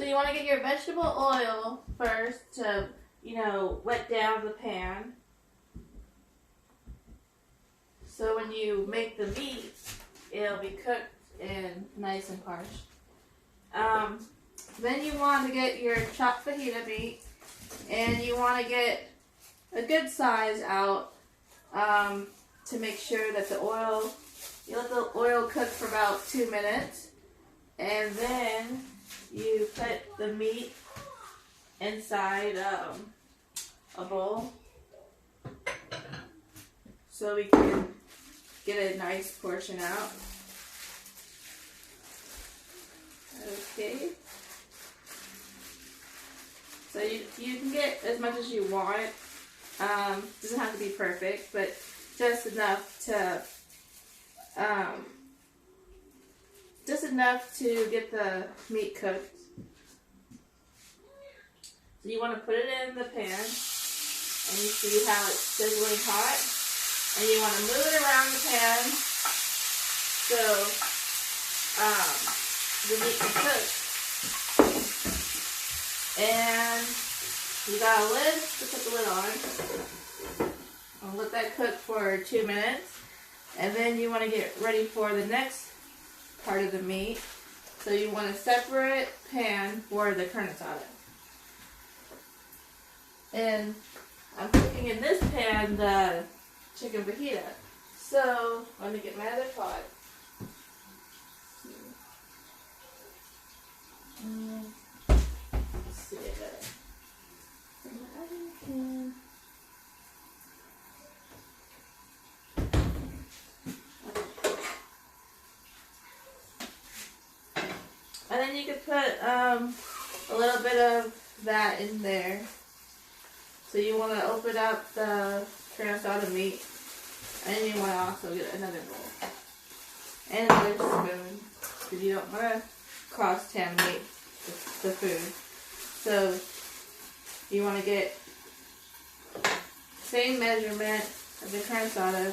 So you want to get your vegetable oil first to, wet down the pan. So when you make the meat, it'll be cooked and nice and parched. Then you want to get your chopped fajita meat, and you want to get a good size out to make sure that you let the oil cook for about 2 minutes, and then you put the meat inside a bowl so we can get a nice portion out. Okay. So you can get as much as you want. Doesn't have to be perfect, but just enough to get the meat cooked. So you want to put it in the pan, and you see how it's sizzling hot, and you want to move it around the pan so the meat can cook. And you got a lid to put the lid on. I'll let that cook for 2 minutes. And then you want to get ready for the next part of the meat. So you want a separate pan for the carne asada. And I'm cooking in this pan the chicken fajita. So let me get my other pot. Let's see it. And then you could put a little bit of that in there. So you want to open up the carne asada meat, and you want to also get another bowl and another spoon because you don't want to cross-contaminate the food. So you want to get same measurement of the carne asada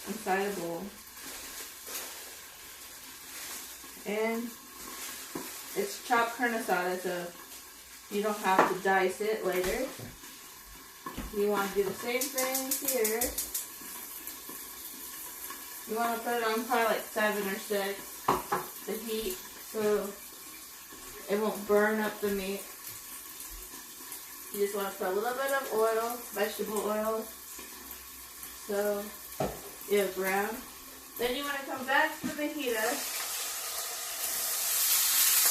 inside a bowl, and it's chopped carne asada, so you don't have to dice it later. You want to do the same thing here. You want to put it on probably like 7 or 6, the heat, so it won't burn up the meat. You just want to put a little bit of oil, vegetable oil, so it'll brown. Then you want to come back to the fajita,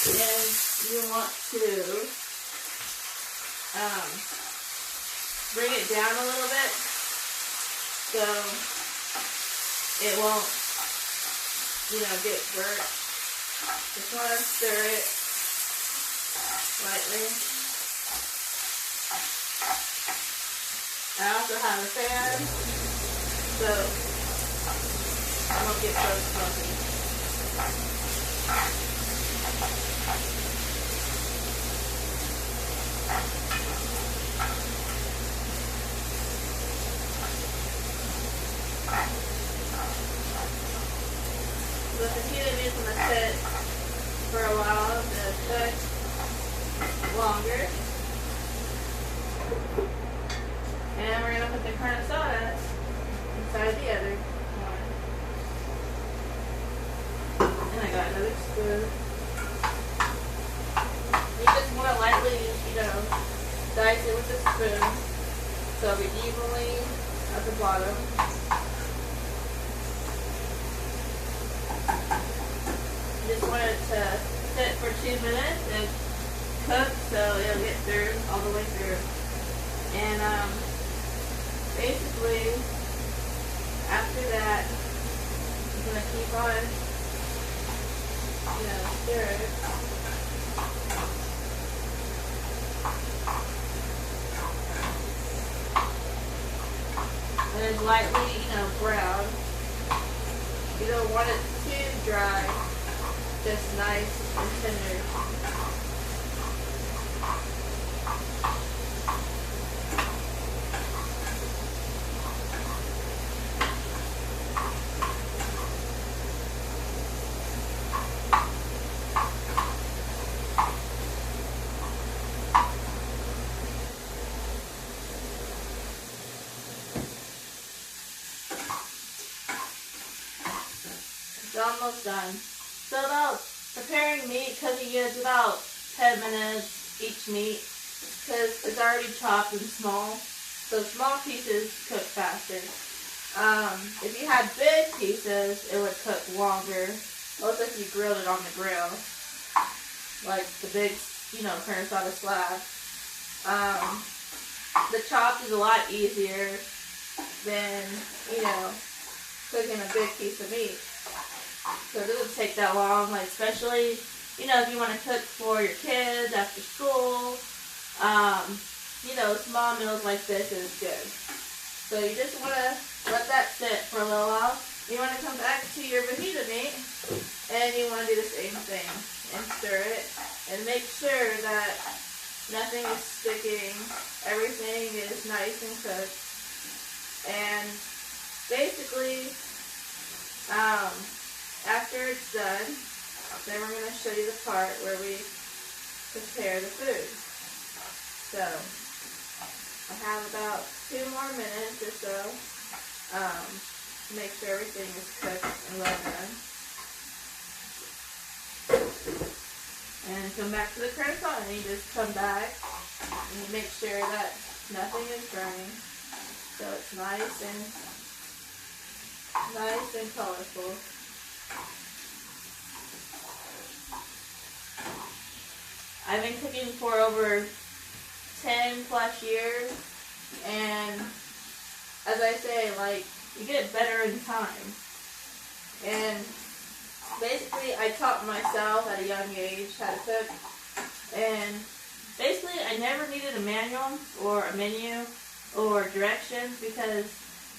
and you want to bring it down a little bit so it won't, get burnt. Just want to stir it lightly. I also have a fan, so I won't get so smoky. The fajita meat's going to sit for a while to cook longer. And we're going to put the carne asada inside the other one. And I got another spoon. You just want to lightly, dice it with a spoon so it'll be evenly at the bottom. You just want it to sit for 2 minutes and cook so it'll get through all the way through. And basically after that I'm gonna keep on stir it. And it's lightly brown. You don't want it too dry, just nice and tender. almost done. So about preparing meat, cooking is about 10 minutes each meat, because it's already chopped and small. So small pieces cook faster. If you had big pieces, it would cook longer. Most if you grilled it on the grill, like the big, carne asada slab. The chopped is a lot easier than, cooking a big piece of meat. So it doesn't take that long, like especially, if you want to cook for your kids after school. Small meals like this is good. So you just want to let that sit for a little while. You want to come back to your fajita meat, and you want to do the same thing and stir it, and make sure that nothing is sticking. Everything is nice and cooked. And basically, after it's done, then we're going to show you the part where we prepare the food. So, I have about 2 more minutes or so to make sure everything is cooked and well done. And come back to the carne asada, and you just come back and you make sure that nothing is burning. So it's nice and colorful. I've been cooking for over 10 plus years, and as I say, you get better in time. And basically, I taught myself at a young age how to cook, and basically, I never needed a manual or a menu or directions, because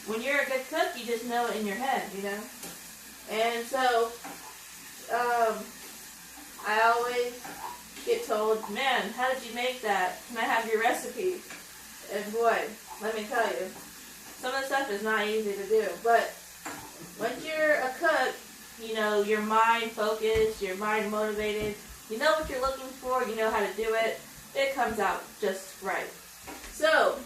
when you're a good cook, you just know it in your head, And so, I always get told, man, how did you make that? Can I have your recipe? And boy, let me tell you, some of the stuff is not easy to do. But once you're a cook, your mind focused, your mind motivated, you know what you're looking for, you know how to do it, it comes out just right. So,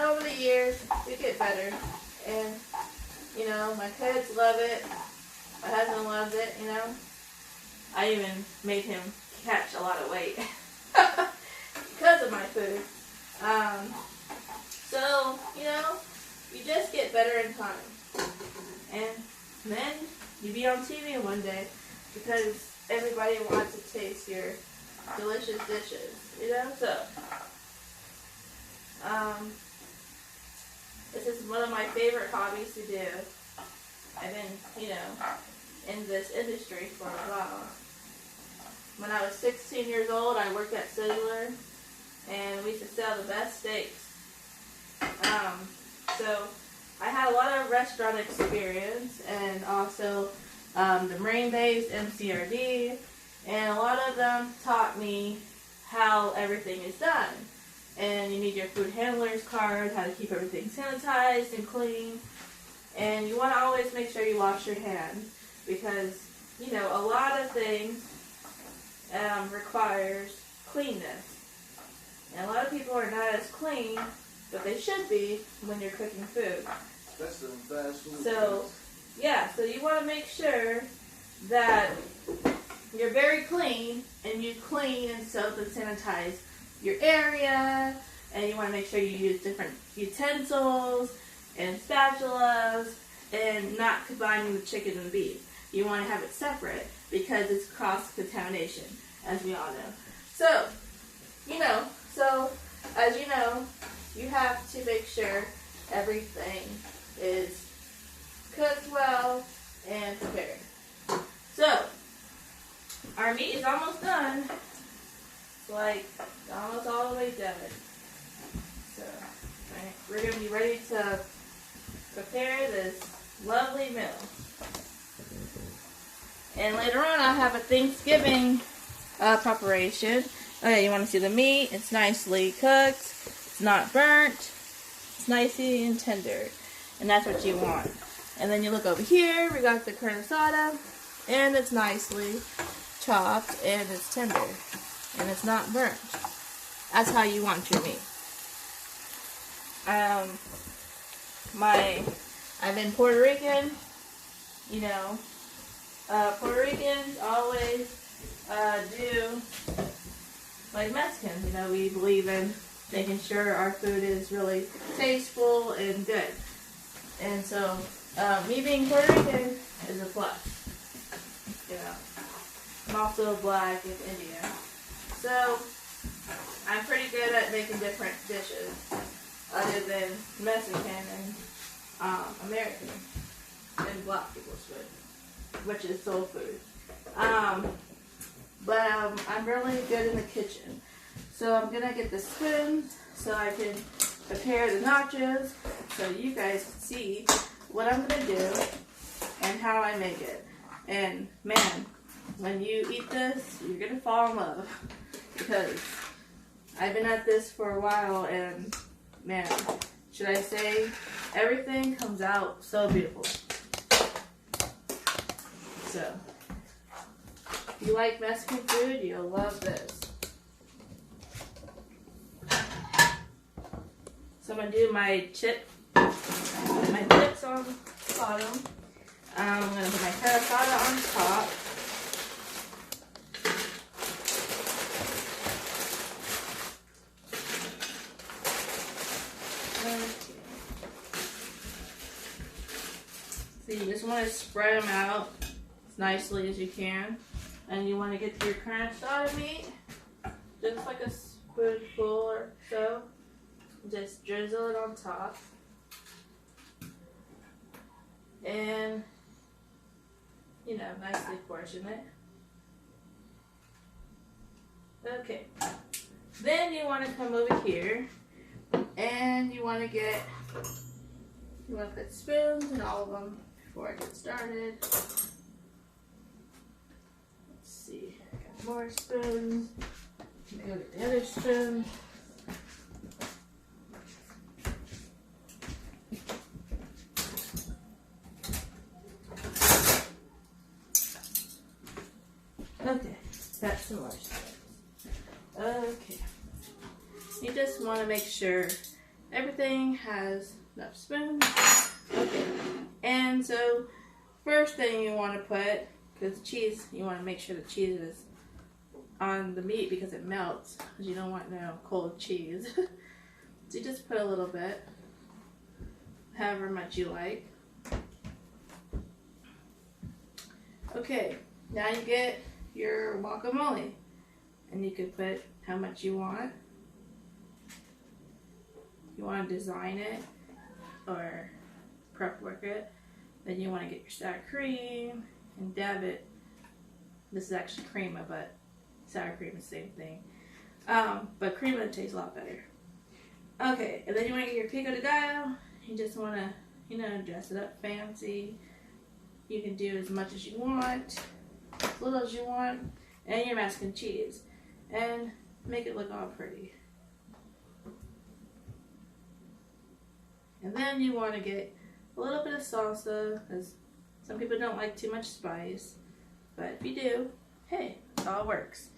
over the years, we get better. And, my kids love it. My husband loves it, I even made him catch a lot of weight because of my food. So, you just get better in time. And then you be on TV one day because everybody wants to taste your delicious dishes, So, this is one of my favorite hobbies to do. I've been, in this industry for a while. When I was 16 years old, I worked at Sizzler, and we used to sell the best steaks. So I had a lot of restaurant experience, and also the Marine-based MCRD, and a lot of them taught me how everything is done. And you need your food handler's card, how to keep everything sanitized and clean. And you want to always make sure you wash your hands, because, a lot of things requires cleanness. And a lot of people are not as clean, but they should be when you're cooking food. Especially in fast food. So you want to make sure that you're very clean, and you clean and soap and sanitize your area, and you want to make sure you use different utensils and spatulas, and not combining the chicken and beef. You want to have it separate because it's cross-contamination, as we all know. So, as you know, you have to make sure everything is cooked well and prepared. So, our meat is almost done. It's almost all the way done. So, we're going to be ready to prepare this lovely meal. And later on, I'll have a Thanksgiving preparation. Okay, you want to see the meat? It's nicely cooked. It's not burnt. It's nicely and tender. And that's what you want. And then you look over here. We got the carne asada. And it's nicely chopped. And it's tender. And it's not burnt. That's how you want your meat. I've been Puerto Rican, you know, Puerto Ricans always do like Mexicans. You know, we believe in making sure our food is really tasteful and good. And so, me being Puerto Rican is a plus. You know, I'm also black and Indian. So, I'm pretty good at making different dishes other than Mexican and American and black people's food, which is soul food. But I'm really good in the kitchen. So I'm gonna get the spoons so I can prepare the nachos so you guys can see what I'm gonna do and how I make it. And man, when you eat this, you're gonna fall in love because I've been at this for a while and man, should I say, everything comes out so beautiful. So, if you like Mexican food, you'll love this. So I'm going to do my chips on the bottom. I'm going to put my carne asada on top. So you just want to spread them out as nicely as you can. And you want to get your carne asada meat, just like a spoonful or so. Just drizzle it on top. And, you know, nicely portion it. Okay. Then you want to come over here and you want to put spoons in all of them before I get started. Let's see, I got more spoons. Let me go get the other spoon. Okay, that's some more spoons. Okay. You just want to make sure everything has enough spoons. Okay. And so, first thing you want to put, because cheese, you want to make sure the cheese is on the meat because it melts. Because you don't want no cold cheese. So you just put a little bit, however much you like. Okay. Now you get your guacamole. And you can put how much you want. You want to design it or prep work it. Then you want to get your sour cream and dab it. This is actually crema, but sour cream is the same thing. But crema tastes a lot better. Okay, and then you want to get your pico de gallo. You just want to, you know, dress it up fancy. You can do as much as you want, as little as you want, and your Mexican cheese. And make it look all pretty. And then you want to get a little bit of salsa, because some people don't like too much spice. But if you do, hey, it all works.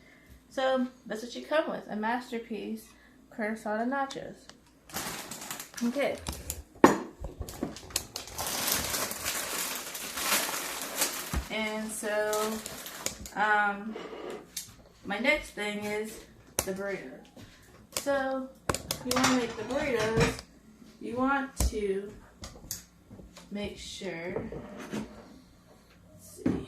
So that's what you come with, a masterpiece carne asada nachos. Okay. And so, my next thing is the burritos. So, you want to make the burritos, you want to make sure, let's see,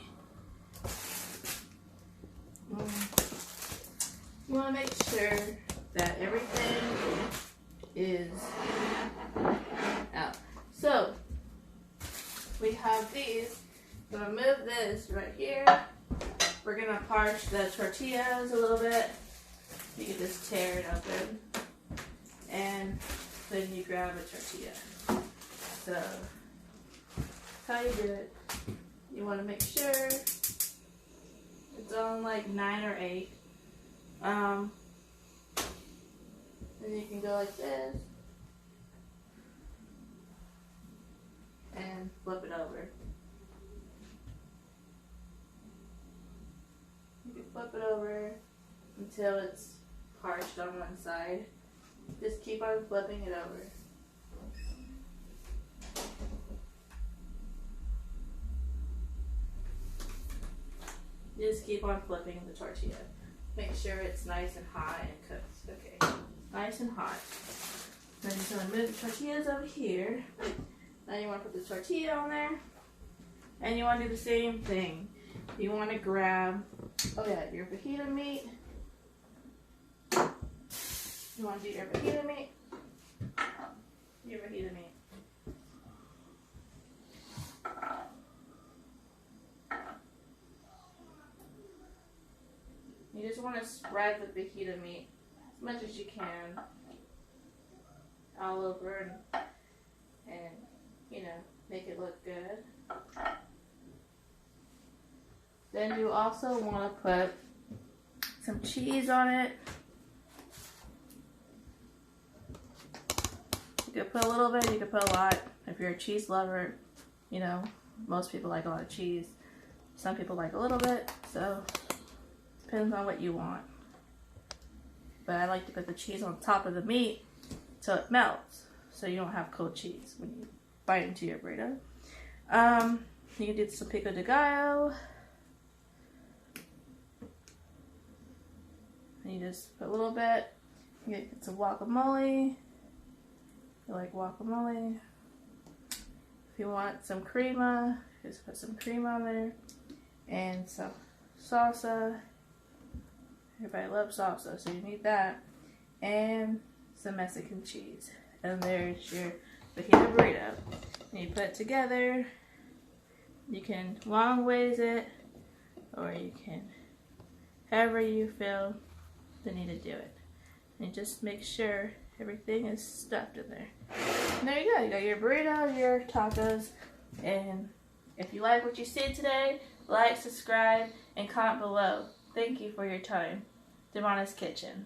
you want to make sure that everything is out. So, we have these. I'm going to move this right here. We're going to parch the tortillas a little bit. You can just tear it open. And then you grab a tortilla. So, how you do it, you want to make sure it's on like 9 or 8. And you can go like this. And flip it over. You can flip it over until it's parched on one side. Just keep on flipping it over. just keep on flipping the tortilla. Make sure it's nice and hot and cooked. Okay, nice and hot. Then you're going to move the tortillas over here. Then you want to put the tortilla on there. And you want to do the same thing. You want to grab, your fajita meat. You want to do your fajita meat. Your fajita meat. You just want to spread the fajita meat as much as you can all over and you know, make it look good. Then you also want to put some cheese on it. You could put a little bit, you could put a lot. If you're a cheese lover, you know, most people like a lot of cheese. Some people like a little bit, so depends on what you want. But I like to put the cheese on top of the meat so it melts, so you don't have cold cheese when you bite into your burrito. You can do some pico de gallo. And you just put a little bit. You get some guacamole. You like guacamole. If you want some crema, just put some cream on there. And some salsa. Everybody loves salsa, so you need that. And some Mexican cheese. And there's your fajita burrito. And you put it together. You can long ways it, or you can, however you feel the need to do it. And just make sure everything is stuffed in there. And there you go. You got your burrito, your tacos. And if you like what you see today, like, subscribe, and comment below. Thank you for your time. Devonna's Kitchen.